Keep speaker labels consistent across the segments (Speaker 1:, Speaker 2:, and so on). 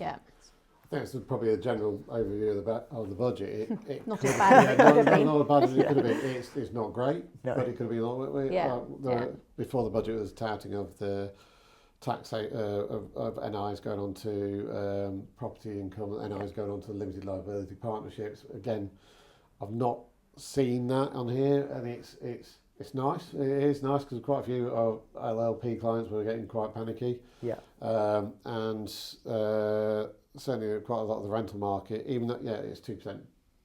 Speaker 1: Yeah.
Speaker 2: I think it's probably a general overview of the budget. It
Speaker 1: Not
Speaker 2: could
Speaker 1: as bad as it could have been.
Speaker 2: not as bad as it could have been. It's not great,
Speaker 3: No.
Speaker 2: but it could have been a lot.
Speaker 1: Yeah.
Speaker 2: Before the budget was touting of the tax of NIs going on to property income, NIs going on to limited liability partnerships. Again, I've not seen that on here, and it's nice. It is nice because quite a few of LLP clients were getting quite panicky.
Speaker 3: Yeah.
Speaker 2: And certainly quite a lot of the rental market, even though, it's 2%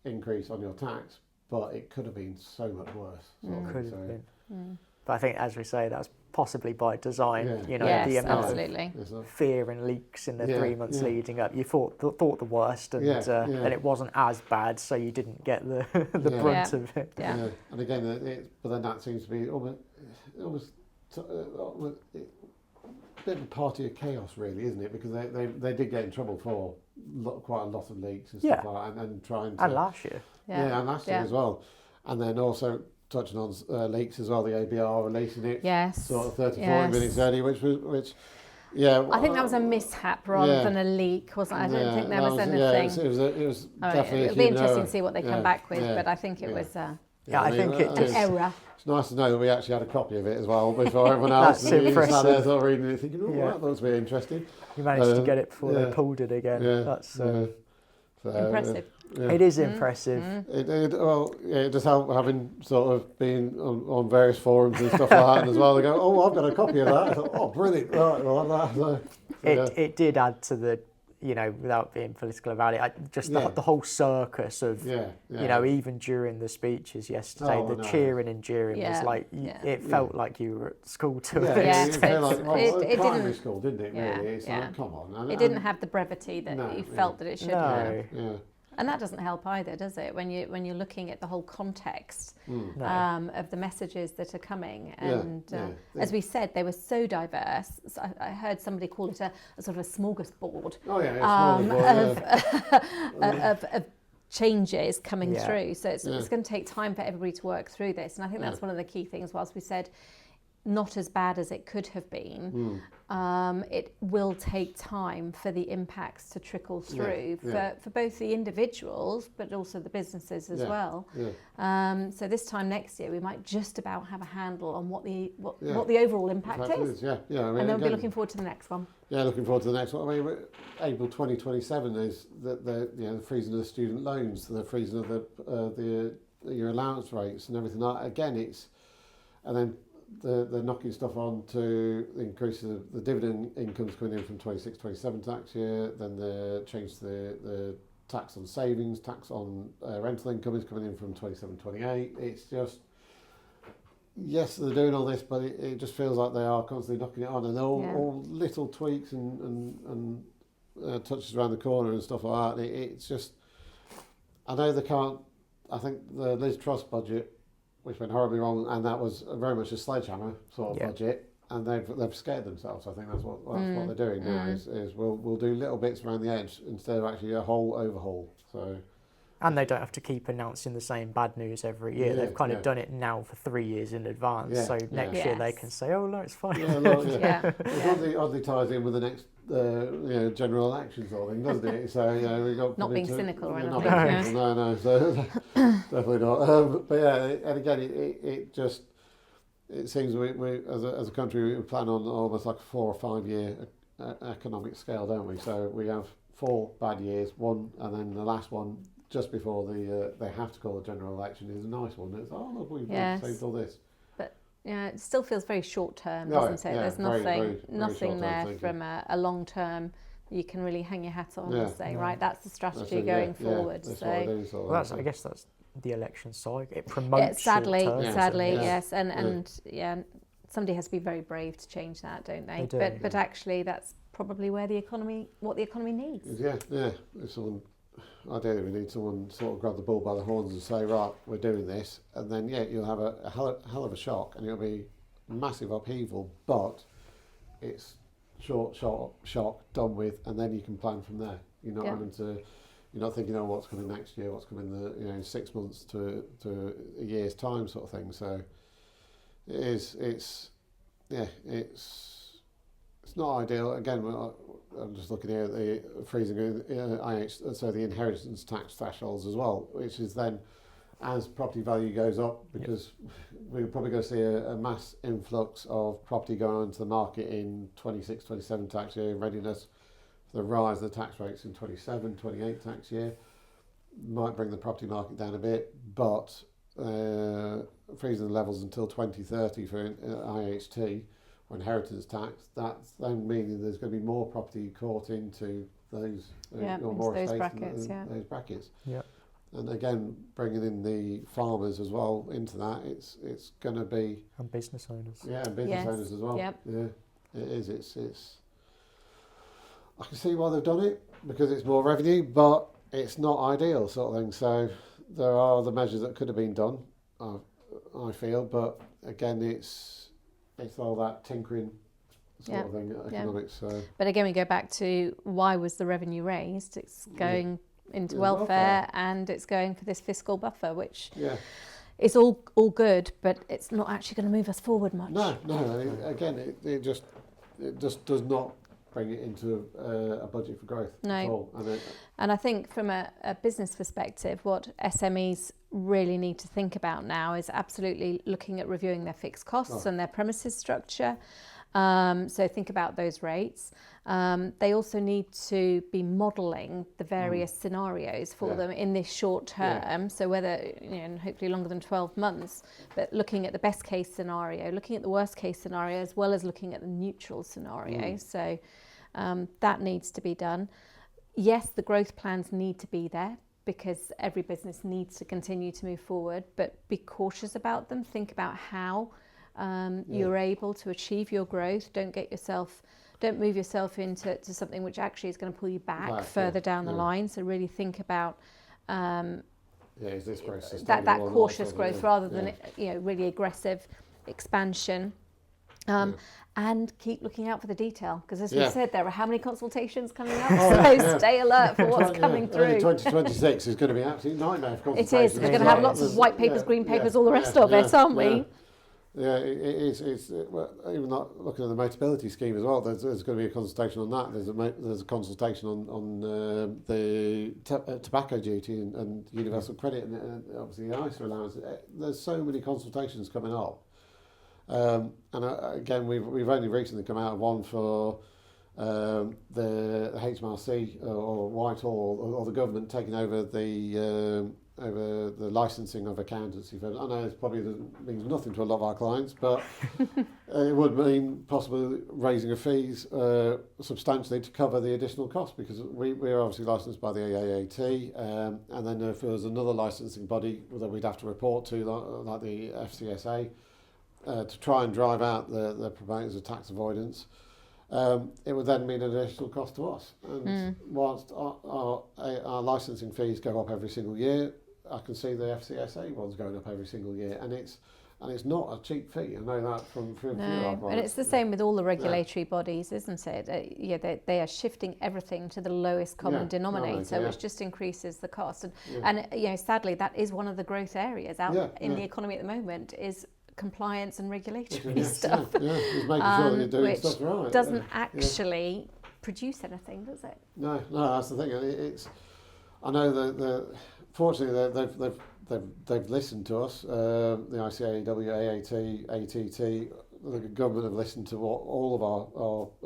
Speaker 2: increase on your tax, but it could have been so much worse.
Speaker 3: Could have been. But I think, as we say, that's possibly by design.
Speaker 2: Yeah.
Speaker 3: You know,
Speaker 1: Yes,
Speaker 3: the amount
Speaker 1: absolutely.
Speaker 3: of fear and leaks in the 3 months
Speaker 2: Yeah.
Speaker 3: leading up. You thought the worst, and and it wasn't as bad, so you didn't get the brunt of it.
Speaker 1: Yeah.
Speaker 2: And again, but then that seems to be almost a bit of a party of chaos, really, isn't it? Because they did get in trouble for quite a lot of leaks and stuff like that, and trying to...
Speaker 3: And last year.
Speaker 2: and last year as well. And then also touching on leaks as well, the ABR releasing it sort of 30, 40 minutes early, which
Speaker 1: I think that was a mishap rather than a leak, wasn't it? I don't think there was anything.
Speaker 2: It was definitely
Speaker 1: It'll be interesting to see what they come back with, but I think it was
Speaker 3: I think
Speaker 1: an error.
Speaker 2: It's nice to know that we actually had a copy of it as well before everyone else.
Speaker 3: That's
Speaker 2: and
Speaker 3: impressive.
Speaker 2: Sat there sort of reading it, thinking, that looks really interesting.
Speaker 3: You managed to get it before they pulled it again. That's
Speaker 1: Impressive.
Speaker 3: It is impressive.
Speaker 2: It does help having sort of been on various forums and stuff like that as well. They go, oh, I've got a copy of that. I thought, oh, brilliant. Right, well, have that.
Speaker 3: It did add to the, without being political about it, the whole circus of, even during the speeches yesterday, the cheering and jeering was like, it felt like you were at school to it.
Speaker 2: It felt like
Speaker 1: it
Speaker 2: primary
Speaker 1: didn't,
Speaker 2: school, didn't it, really? It's like, come on.
Speaker 1: It didn't have the brevity that you felt that it should have.
Speaker 2: Yeah.
Speaker 1: And that doesn't help either, does it? When you're looking at the whole context of the messages that are coming, and as we said, they were so diverse. So I heard somebody call it a sort of a smorgasbord of changes coming through. So it's going to take time for everybody to work through this, and I think that's one of the key things. Whilst we said not as bad as it could have been, it will take time for the impacts to trickle through for both the individuals but also the businesses as well. So this time next year we might just about have a handle on what the overall impact is.
Speaker 2: I mean,
Speaker 1: and then we'll be looking forward to the next one.
Speaker 2: Yeah, looking forward to the next one. I mean, April 2027 is the freezing of the student loans, the freezing of your allowance rates and everything like that. Again, and then the knocking stuff on to the increase of the dividend incomes coming in from 26-27 tax year, then the change to the tax on savings, tax on rental income is coming in from 27-28. It's just, yes, they're doing all this, but it just feels like they are constantly knocking it on, and they're all little tweaks and touches around the corner and stuff like that. It's just, I know they can't, I think the Liz Truss budget, which went horribly wrong, and that was very much a sledgehammer sort of budget, and they've scared themselves. I think that's what they're doing now. Is we'll do little bits around the edge instead of actually a whole overhaul. So,
Speaker 3: and they don't have to keep announcing the same bad news every year. They've kind of done it now for 3 years in advance. So next year they can say, "Oh no, it's fine."
Speaker 2: It oddly ties in with the next general election sort of thing, doesn't it? So we got
Speaker 1: not being cynical or anything.
Speaker 2: No, so definitely not. But and again, it seems we as a country we plan on almost like a 4 or 5 year economic scale, don't we? So we have 4 bad years, one, and then the last one just before they have to call a general election is a nice one. It's look, we've saved all this.
Speaker 1: Yeah, it still feels very short term, doesn't it? There's nothing there from a long term you can really hang your hat on and say, right, that's the strategy going forward.
Speaker 3: I guess that's the election side. It promotes
Speaker 1: sadly,
Speaker 3: yes.
Speaker 1: And somebody has to be very brave to change that, don't they? But actually, that's probably what the economy needs.
Speaker 2: Ideally, we need someone sort of grab the bull by the horns and say, right, we're doing this, and then you'll have a hell of a shock, and it'll be massive upheaval, but it's short shock done with, and then you can plan from there. You're not having to, you're not thinking, oh, what's coming next year, what's coming in 6 months to a year's time, sort of thing. So it's it's not ideal. Again, I'm just looking here at the freezing so the inheritance tax thresholds as well, which is then as property value goes up, because we're probably going to see a mass influx of property going onto the market in 26-27 tax year, in readiness for the rise of the tax rates in 27-28 tax year. Might bring the property market down a bit, but freezing the levels until 2030 for IHT or inheritance tax, that's then meaning there's going to be more property caught into those
Speaker 1: those brackets.
Speaker 2: Those brackets.
Speaker 3: Yeah.
Speaker 2: And again, bringing in the farmers as well into that, it's going to be,
Speaker 3: and business owners.
Speaker 2: Yeah, and business owners as well.
Speaker 1: Yep.
Speaker 2: Yeah, it is. It's. I can see why they've done it, because it's more revenue, but it's not ideal sort of thing. So there are the measures that could have been done, I feel, but again, it's all that tinkering sort of thing, economics. So.
Speaker 1: But again, we go back to why was the revenue raised? It's going into welfare, and it's going for this fiscal buffer, which is all good, but it's not actually going to move us forward much.
Speaker 2: No. Again, it just does not bring it into a budget for growth at all.
Speaker 1: And I think from a business perspective, what SMEs really need to think about now is absolutely looking at reviewing their fixed costs and their premises structure. So think about those rates. They also need to be modelling the various scenarios for them in this short term. So whether, hopefully longer than 12 months, but looking at the best case scenario, looking at the worst case scenario, as well as looking at the neutral scenario. So that needs to be done. Yes, the growth plans need to be there, because every business needs to continue to move forward, but be cautious about them. Think about how you're able to achieve your growth. Don't move yourself into something which actually is going to pull you back further down the line. So really think about
Speaker 2: is this growth
Speaker 1: that cautious growth rather than really aggressive expansion. And keep looking out for the detail, because as we said, there are how many consultations coming up, so stay alert for what's coming through.
Speaker 2: 2026 is going to be an absolute nightmare for consultations.
Speaker 1: It is. We're going to have lots of white papers, green papers, all the rest of it, aren't we?
Speaker 2: Yeah, it is. Even not looking at the Motability scheme as well. There's going to be a consultation on that. There's a consultation on the tobacco duty and universal credit and obviously the ISA allowance. There's so many consultations coming up. And again, we've only recently come out of one for the HMRC or Whitehall or the government taking over the licensing of accountancy firms. I know it probably means nothing to a lot of our clients, but it would mean possibly raising of fees substantially to cover the additional cost, because we're obviously licensed by the AAAT, and then if there was another licensing body that we'd have to report to, like the FCSA, to try and drive out the promoters of tax avoidance, it would then mean an additional cost to us. And whilst our licensing fees go up every single year, I can see the FCSA ones going up every single year, and it's not a cheap fee. I know that from
Speaker 1: and it's the same with all the regulatory bodies, isn't it? They are shifting everything to the lowest common denominator, which just increases the cost. And sadly, that is one of the growth areas out in the economy at the moment, is compliance and regulatory stuff,
Speaker 2: just making sure that you're doing stuff right.
Speaker 1: Doesn't actually produce anything, does it?
Speaker 2: No, that's the thing. I know that fortunately they've listened to us. The ICAEW, AAT, ATT, the government have listened to what all of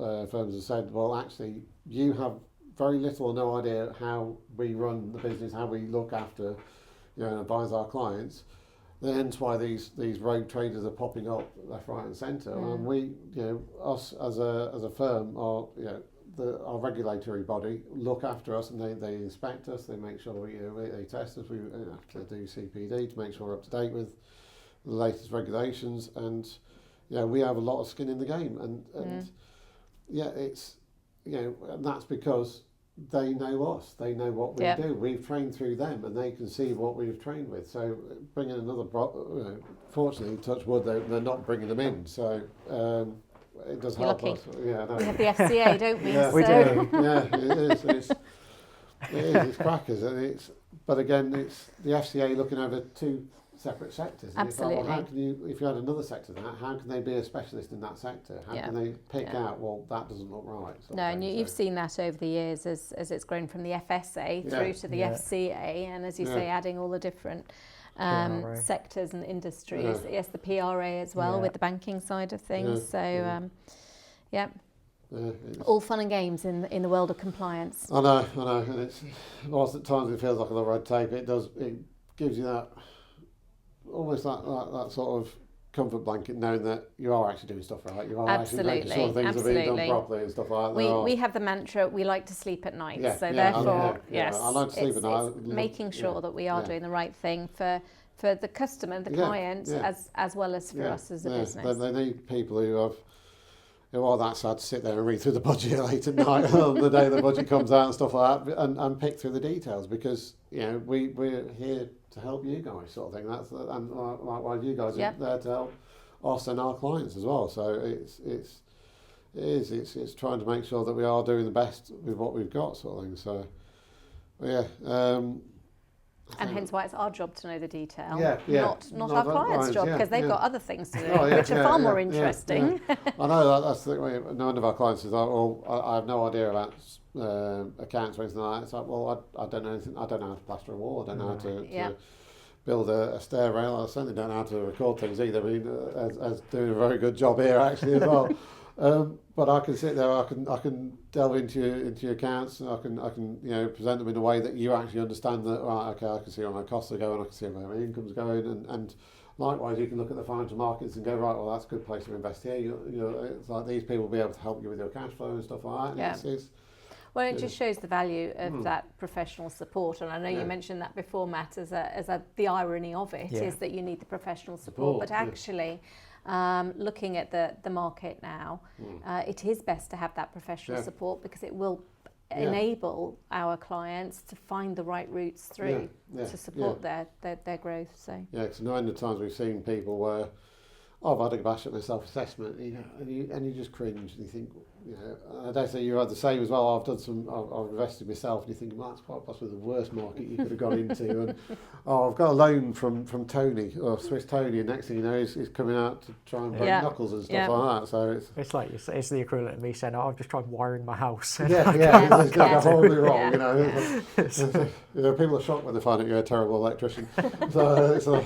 Speaker 2: our firms have said. Well, actually, you have very little or no idea how we run the business, how we look after, and advise our clients. Hence why these rogue traders are popping up left, right, and centre. And we, us as a firm, are our regulatory body look after us, and they inspect us. They make sure they test us. We have to do CPD to make sure we're up to date with the latest regulations. And we have a lot of skin in the game. And it's and that's because they know us. They know what we do. We've trained through them, and they can see what we've trained with. So bringing another, fortunately, touch wood, they're not bringing them in. So it does help us. Yeah, no.
Speaker 1: We have the FCA, don't we?
Speaker 2: Yeah,
Speaker 1: we
Speaker 2: do. Yeah, it is. It's crackers, and but again, it's the FCA looking over two separate sectors. And
Speaker 1: Absolutely.
Speaker 2: Well, how can you, if you had another sector, how can they be a specialist in that sector? How can they pick out, well, that doesn't look right?
Speaker 1: No, and you've seen that over the years as it's grown from the FSA through to the FCA, and as you say, adding all the different sectors and industries. Yes, the PRA as well with the banking side of things. So, all fun and games in the world of compliance.
Speaker 2: I know, and it's whilst at times it feels like a lot of red tape, it gives you that almost that sort of comfort blanket, knowing that you are actually doing stuff right. You are actually making sure things are being done properly and stuff like that.
Speaker 1: We have the mantra, we like to sleep at night. So therefore,
Speaker 2: I like to sleep at night.
Speaker 1: It's making sure that we are doing the right thing for the customer, the client, as well as for us as a business.
Speaker 2: They need people who are that sad to sit there and read through the budget late at night on the day the budget comes out and stuff like that, and pick through the details, because we're here to help you guys, sort of thing. And likewise, you guys are there to help us and our clients as well. So it's trying to make sure that we are doing the best with what we've got, sort of thing. So
Speaker 1: and hence why it's our job to know the detail, not
Speaker 2: our
Speaker 1: clients' job, because they've got other things to do, which are far more interesting.
Speaker 2: I know that's the way. None of our clients is like, well, I have no idea about accounts or anything like that. It's like, well, I don't know anything. I don't know how to plaster a wall. I don't know how to build a stair rail. I certainly don't know how to record things either. I mean, as doing a very good job here actually as well. But I can sit there. I can delve into your accounts, and I can present them in a way that you actually understand that. Right, okay, I can see where my costs are going. I can see where my income's going, and likewise, you can look at the financial markets and go, right, well, that's a good place to invest here. It's like these people will be able to help you with your cash flow and stuff like that.
Speaker 1: Well, it just shows the value of that professional support, and I know you mentioned that before, Matt. The irony of it is that you need the professional support, but actually. Looking at the market now, it is best to have that professional support, because it will enable our clients to find the right routes through to support their growth. So
Speaker 2: because no end of times we've seen people where I've had a bash at my self-assessment, and you just cringe, and you think, I dare say you had the same as well. I've invested myself, and you think, well, that's quite possibly the worst market you could have gone into. And I've got a loan from Tony, or Swiss Tony, and next thing you know, he's coming out to try and break knuckles and stuff like that. So it's
Speaker 3: like it's the equivalent of me saying, I've just tried wiring my house.
Speaker 2: It's horribly wrong. People are shocked when they find out you're a terrible electrician. So it's a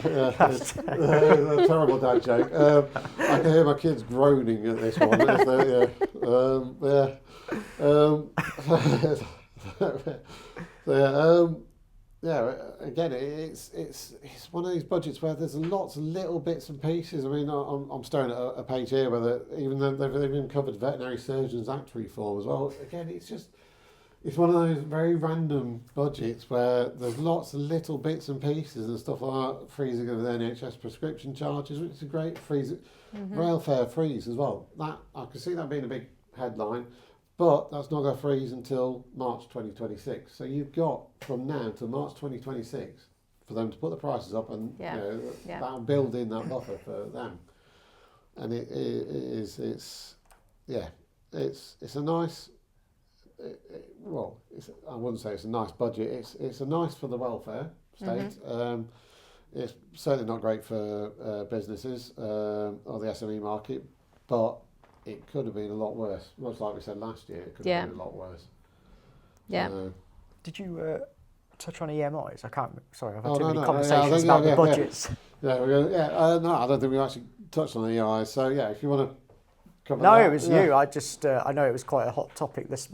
Speaker 2: terrible dad joke. I can hear my kids groaning at this one. Again, it's one of these budgets where there's lots of little bits and pieces. I mean, I'm staring at a page here where even though they've even covered Veterinary Surgeons Act reform as well. Again, it's one of those very random budgets where there's lots of little bits and pieces and stuff like that. Freezing of the NHS prescription charges, which is a great freeze. Rail fare freeze as well. That I can see that being a big headline, but that's not going to freeze until March 2026. So you've got from now to March 2026 for them to put the prices up, and that'll build in that buffer for them. And it's a nice. I wouldn't say it's a nice budget. It's a nice for the welfare state. It's certainly not great for businesses or the SME market, but it could have been a lot worse. Much like we said last year, it could have been a lot worse.
Speaker 3: Did you touch on EMIs? I can't. Sorry, I've had too many conversations about the budgets.
Speaker 2: No, I don't think we actually touched on the EMIs. So if you want to.
Speaker 3: No, it was you. I just I know it was quite a hot topic. This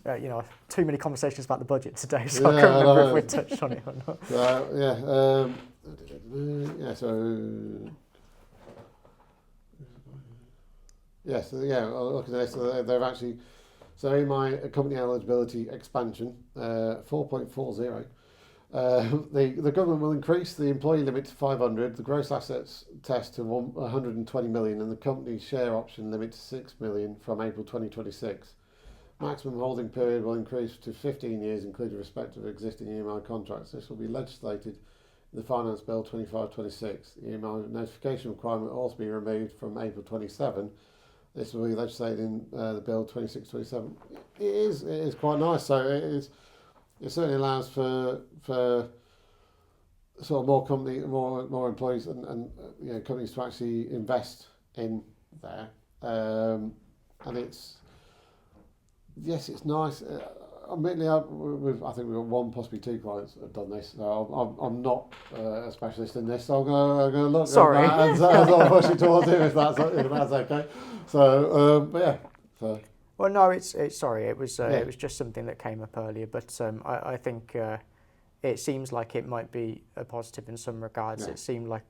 Speaker 3: too many conversations about the budget today, so I can't remember if we touched on it or not. Looking at this, they've actually. So in my company eligibility expansion, 4.40. The government will increase the employee limit to 500, the gross assets test to 120 million, and the company's share option limit to 6 million from April 2026. Maximum holding period will increase to 15 years, including respect of existing EMI contracts. This will be legislated in the Finance Bill 25/26. The EMI notification requirement will also be removed from April 27. This will be legislated in the Bill 26/27. It is quite nice. So it certainly allows for
Speaker 2: sort of more employees and you know, companies to actually invest in there. And it's nice. Admittedly, I think we've got one, possibly two clients that have done this. So I'm not a specialist in this, so I'm going to look
Speaker 3: Sorry.
Speaker 2: at that and sort of push it towards him if that's okay. So, but yeah. So.
Speaker 3: Well, no, it's sorry. It was just something that came up earlier, but I think it seems like it might be a positive in some regards. Yeah. It seemed like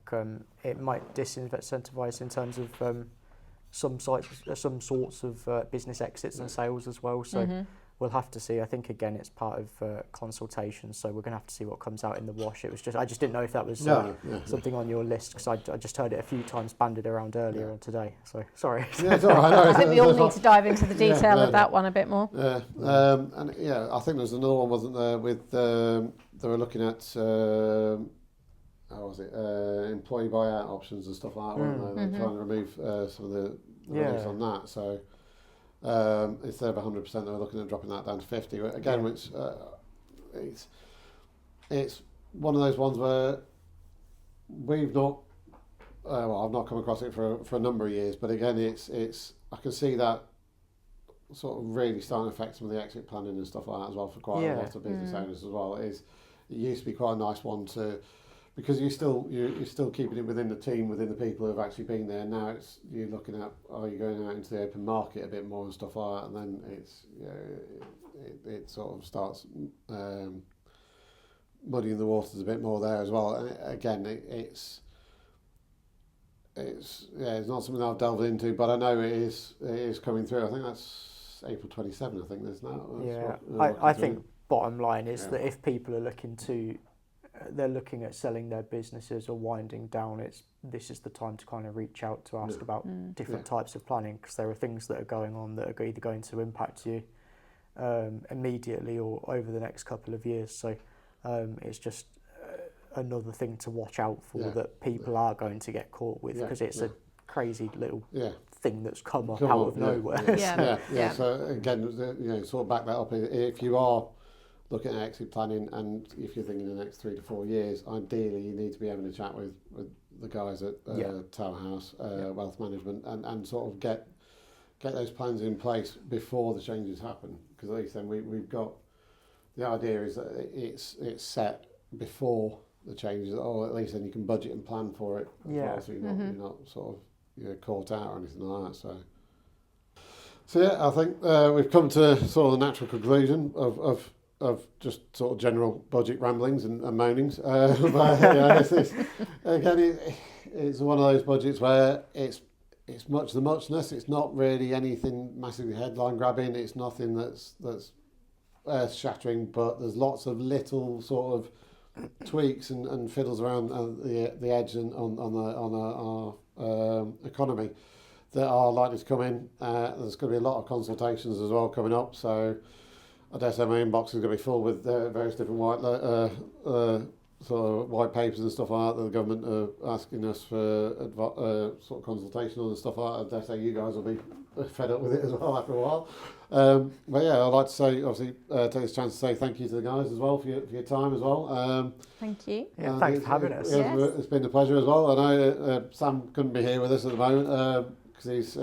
Speaker 3: it might disincentivise in terms of some sorts of business exits and sales as well. So we'll have to see. I think again it's part of consultation, so we're going to have to see what comes out in the wash. It was I just didn't know if that was something on your list, because I just heard it a few times banded around earlier on today. So sorry.
Speaker 2: Yeah, it's all right. I
Speaker 1: think we all need to dive into the detail of that one a bit more.
Speaker 2: Yeah, and I think there's another one, wasn't there? With they were looking at how was it employee buyout options and stuff like that, weren't they? They're trying to remove some of the relief on that. So. Instead of 100%, they were looking at dropping that down to 50. Again, which it's one of those ones where we've not. I've not come across it for a number of years, but again, it's I can see that sort of really starting to affect some of the exit planning and stuff like that as well for quite a lot of business owners as well. It used to be quite a nice one to. Because you're still keeping it within the team, within the people who have actually been there. Now you're looking at you're going out into the open market a bit more and stuff like that, and then it's it sort of starts muddying the waters a bit more there as well. And again, it's not something I've delved into, but I know it is coming through. I think that's April 27. I think there's now.
Speaker 3: I think bottom line is that if people are they're looking at selling their businesses or winding down, this is the time to kind of reach out to ask about different types of planning, because there are things that are going on that are either going to impact you immediately or over the next couple of years. So it's just another thing to watch out for that people are going to get caught with, because it's a crazy little thing that's come up out of nowhere.
Speaker 2: Yeah. So again, sort of back that up. If you are looking at exit planning, and if you're thinking the next 3 to 4 years, ideally you need to be having a chat with the guys at Tower House Wealth Management and sort of get those plans in place before the changes happen, because at least then we've got the idea is that it's set before the changes, or at least then you can budget and plan for it as well, so you're not sort of caught out or anything like that. So I think we've come to sort of the natural conclusion of just sort of general budget ramblings and moanings. But it's one of those budgets where it's much the muchness. It's not really anything massively headline grabbing. It's nothing that's earth shattering. But there's lots of little sort of tweaks and fiddles around the edge and on our economy that are likely to come in. There's going to be a lot of consultations as well coming up. So I dare say my inbox is going to be full with various different sort of white papers and stuff like that the government are asking us for sort of consultation on and stuff like that. I dare say you guys will be fed up with it as well after a while. But I'd like to say, obviously, take this chance to say thank you to the guys as well for your time as well.
Speaker 1: Thank you.
Speaker 3: Yeah, thanks for having us.
Speaker 2: It's been a pleasure as well. I know Sam couldn't be here with us at the moment because he's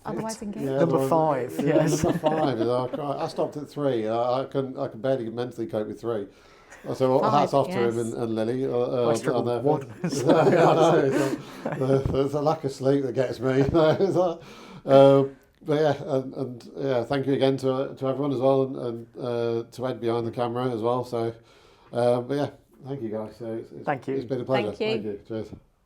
Speaker 1: otherwise engaged.
Speaker 3: Number 5. Yes.
Speaker 2: Number 5. I stopped at 3. I can barely mentally cope with 3. So hats off to him and Lily.
Speaker 3: I struggle with 1.
Speaker 2: There's a lack of sleep that gets me. But thank you again to everyone as well, and to Ed behind the camera as well. So, thank you guys. So
Speaker 3: thank you.
Speaker 2: It's been a pleasure.
Speaker 1: Thank you.
Speaker 2: Cheers.